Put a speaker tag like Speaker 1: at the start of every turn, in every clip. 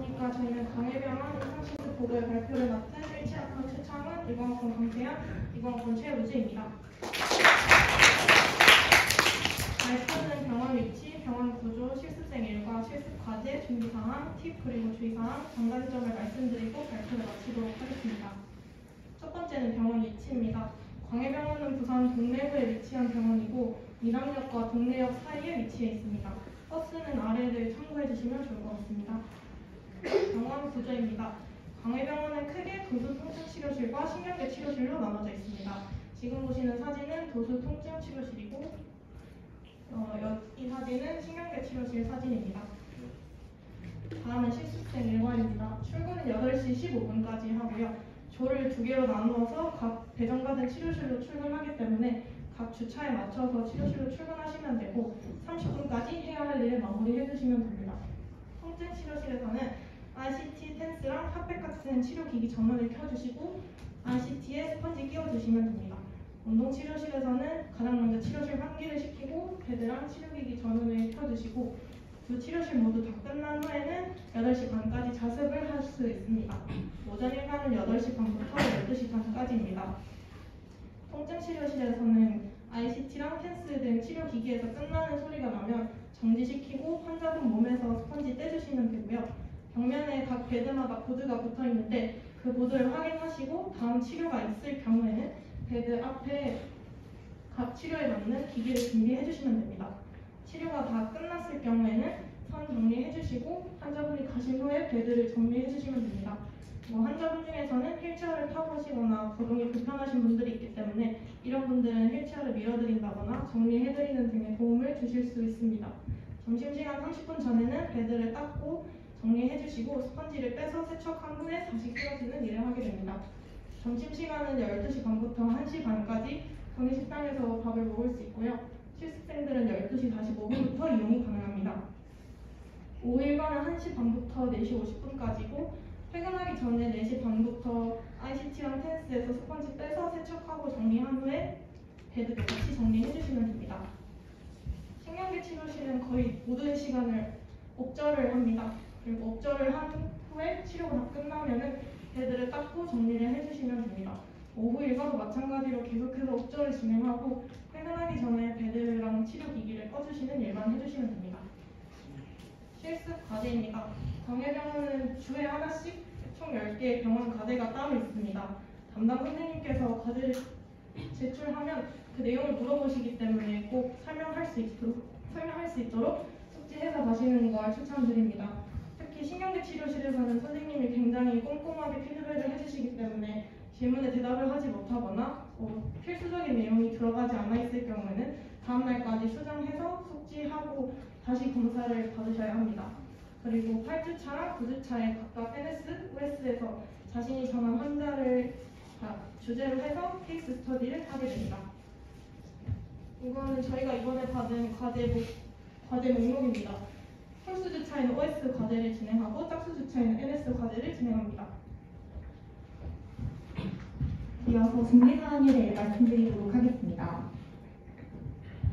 Speaker 1: 안녕하십니까. 저희는 광해병원 임상시술 보고의 발표를 맡은 17학번 최창은, 20학번 강태현, 20학번 최우주입니다. 발표는 병원 위치, 병원 구조, 실습생 일과 실습 과제, 준비 사항, 팁 그리고 주의 사항, 한 점을 말씀드리고 발표를 마치도록 하겠습니다. 첫 번째는 병원 위치입니다. 광해병원은 부산 동래구에 위치한 병원이고 미남역과 동래역 사이에 위치해 있습니다. 버스는 아래를 참고해 주시면 좋을 것 같습니다. 병원 구조입니다. 광해병원은 크게 도수 통증 치료실과 신경계 치료실로 나눠져 있습니다. 지금 보시는 사진은 도수 통증 치료실이고 이 사진은 신경계 치료실 사진입니다. 다음은 실습생 일과입니다. 출근은 8시 15분까지 하고요. 조를 2개로 나누어서 각 배정받은 치료실로 출근하기 때문에 각 주차에 맞춰서 치료실로 출근하시면 되고 30분까지 해야 할 일을 마무리해 주시면 됩니다. 통증 치료실에서는 ICT 텐스랑 핫팩 같은 치료기기 전원을 켜주시고 ICT에 스펀지 끼워주시면 됩니다. 운동 치료실에서는 가장 먼저 치료실 환기를 시키고 베드랑 치료기기 전원을 켜주시고 두 치료실 모두 다 끝난 후에는 8시 반까지 자습을 할 수 있습니다. 오전 일과는 8시 반부터 12시 반까지입니다. 통증 치료실에서는 ICT랑 텐스 등 치료기기에서 끝나는 소리가 나면 정지시키고 환자분 몸에서 스펀지 떼주시면 되고요. 벽면에 각 베드마다 보드가 붙어 있는데 그 보드를 확인하시고 다음 치료가 있을 경우에는 베드 앞에 각 치료에 맞는 기기를 준비해 주시면 됩니다. 치료가 다 끝났을 경우에는 선 정리해 주시고 환자분이 가신 후에 베드를 정리해 주시면 됩니다. 환자분 중에서는 휠체어를 타고 오시거나 거동이 불편하신 분들이 있기 때문에 이런 분들은 휠체어를 밀어드린다거나 정리해드리는 등의 도움을 주실 수 있습니다. 점심시간 30분 전에는 베드를 닦고 정리해주시고 스펀지를 빼서 세척한 후에 다시 끼워주는 일을 하게 됩니다. 점심시간은 12시 반부터 1시 반까지 건의식당에서 밥을 먹을 수 있고요. 실습생들은 12시 45분부터 이용이 가능합니다. 오후 일과는 1시 반부터 4시 50분까지고 퇴근하기 전에 4시 반부터 ICT랑 텐스에서 스펀지 빼서 세척하고 정리한 후에 베드도 같이 정리해주시면 됩니다. 신경계 치료실은 거의 모든 시간을 옵저를 합니다. 그리고 옵저를 한 후에 치료가 다 끝나면은 베드를 닦고 정리를 해주시면 됩니다. 오후 일과도 마찬가지로 계속해서 옵저를 진행하고 퇴근하기 전에 베드랑 치료기기를 꺼주시는 일만 해주시면 됩니다. 실습 과제입니다. 광해병원은 주에 하나씩 총 10개의 병원 과제가 따로 있습니다. 담당 선생님께서 과제를 제출하면 그 내용을 물어보시기 때문에 꼭 설명할 수 있도록 숙지해서 가시는 걸 추천드립니다. 특히 신경계 치료실에서는 선생님이 굉장히 꼼꼼하게 피드백을 해주시기 때문에 질문에 대답을 하지 못하거나 필수적인 내용이 들어가지 않아 있을 경우에는 다음날까지 수정해서 숙지하고 다시 검사를 받으셔야 합니다. 그리고 8주차랑 9주차에 각각 NS, OS에서 자신이 전한 환자를 주제로 해서 케이스 스터디를 하게 됩니다. 이거는 저희가 이번에 받은 과제 목록입니다. 홀수 주차에는 OS 과제를 진행하고 짝수 주차에는 NS 과제를 진행합니다.
Speaker 2: 이어서 준비사항에 대해 말씀드리도록 하겠습니다.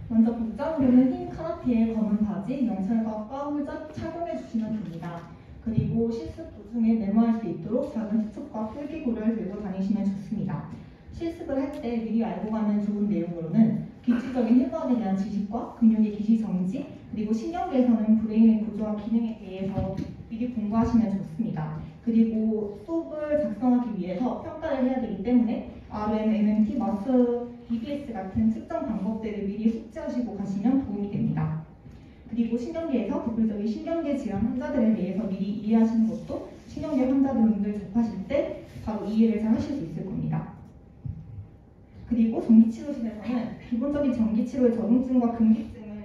Speaker 2: 먼저 복장으로는 흰 카나피에 검은 바지, 명찰각과 홀짝 착용해 주시면 됩니다. 그리고 실습 도중에 메모할 수 있도록 작은 수첩과 필기구를 들고 다니시면 좋습니다. 실습을 할 때 미리 알고 가면 좋은 내용으로는 기초적인 해부학에 대한 지식과 근육의 기시 정지, 그리고 신경계에서는 브레인의 구조와 기능에 대해서 미리 공부하시면 좋습니다. 그리고 수업을 작성하기 위해서 평가를 해야 되기 때문에 RM, MMT, 마스, BBS 같은 측정 방법들을 미리 숙지하시고 가시면 도움이 됩니다. 그리고 신경계에서 대표적인 신경계 질환 환자들에 대해서 미리 이해하시는 것도 신경계 환자분들 접하실 때 바로 이해를 잘 하실 수 있을 겁니다. 그리고 전기치료실에서는 기본적인 전기치료의 적응증과 금기증을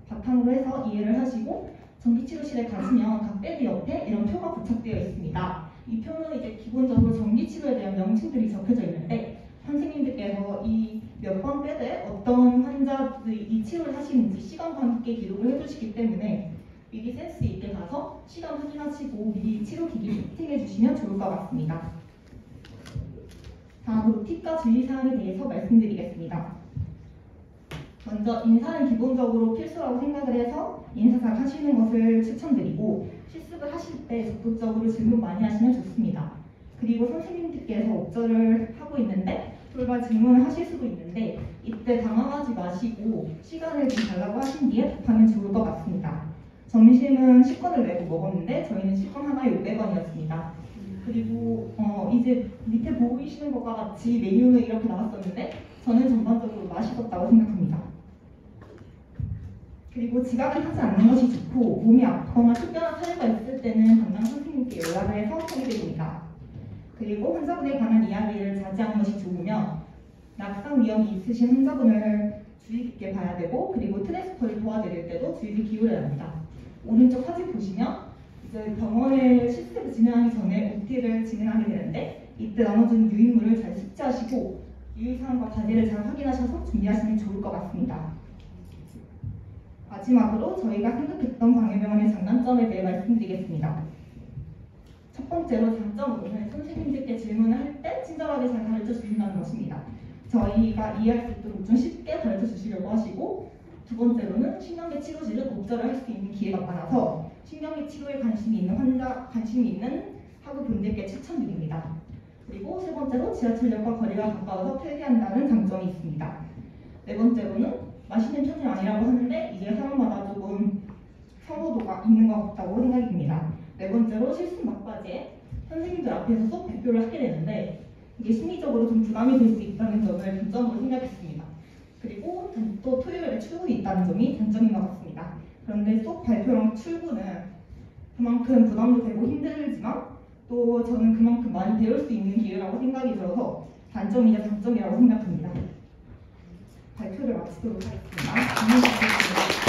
Speaker 2: 바탕으로 해서 이해를 하시고 전기치료실에 가시면 각 베드 옆에 이런 표가 부착되어 있습니다. 이 표는 이제 기본적으로 전기치료에 대한 명칭들이 적혀져 있는데 선생님들께서 이 몇 번 베드에 어떤 환자들이 이 치료를 하시는지 시간과 함께 기록을 해주시기 때문에 미리 센스 있게 가서 시간 확인하시고 미리 치료기기 세팅해 주시면 좋을 것 같습니다. 다음으로 팁과 주의사항에 대해서 말씀드리겠습니다. 먼저 인사는 기본적으로 필수라고 생각을 해서 인사 잘 하시는 것을 추천드리고 실습을 하실 때 적극적으로 질문 많이 하시면 좋습니다. 그리고 선생님들께서 옵저를 하고 있는데 돌발 질문을 하실 수도 있는데 이때 당황하지 마시고 시간을 좀 달라고 하신 뒤에 답하면 좋을 것 같습니다. 점심은 식권을 내고 먹었는데 저희는 식권 하나에 500원이었습니다. 그리고 이제 밑에 보이시는 것과 같이 메뉴는 이렇게 나왔었는데 저는 전반적으로 맛있었다고 생각합니다. 그리고 지각을 하지 않는 것이 좋고 몸이 아프거나 특별한 사유가 있을 때는 담당 선생님께 연락을 해서 하게 됩니다. 그리고 환자분에 관한 이야기를 자제하는 것이 좋으며 낙상 위험이 있으신 환자분을 주의 깊게 봐야 되고 그리고 트랜스퍼를 도와드릴 때도 주의를 기울여야 합니다. 오른쪽 화질 보시면 이제 병원에 실습을 진행하기 전에 OT를 진행하게 되는데 이때 나눠주는 유인물을 잘 숙지하시고 유의사항과 과제를 잘 확인하셔서 준비하시면 좋을 것 같습니다. 마지막으로 저희가 생각했던 광해병원의 장단점에 대해 말씀드리겠습니다. 첫 번째로 장점으로는 선생님들께 질문을 할 때 친절하게 잘 가르쳐 주신다는 것입니다. 저희가 이해할 수 있도록 좀 쉽게 가르쳐 주시려고 하시고 두 번째로는 신경계 치료실은 옵저를 할 수 있는 기회가 많아서 신경계 치료에 관심이 있는 환자, 관심이 있는 학우분들께 추천드립니다. 그리고 세 번째로 지하철역과 거리가 가까워서 편리한다는 장점이 있습니다. 네 번째로는 맛있는 편이 아니라고 하는데 이게 사람마다 조금 선호도가 있는 것 같다고 생각이 듭니다. 네 번째로 실습 막바지에 선생님들 앞에서 수업 발표를 하게 되는데 이게 심리적으로 좀 부담이 될 수 있다는 점을 단점으로 생각했습니다. 그리고 또 토요일에 출근이 있다는 점이 단점인 것 같습니다. 그런데 수업 발표랑 출근은 그만큼 부담도 되고 힘들지만 또 저는 그만큼 많이 배울 수 있는 기회라고 생각이 들어서 단점이자 장점이라고 생각합니다. 발표를 마치도록 하겠습니다.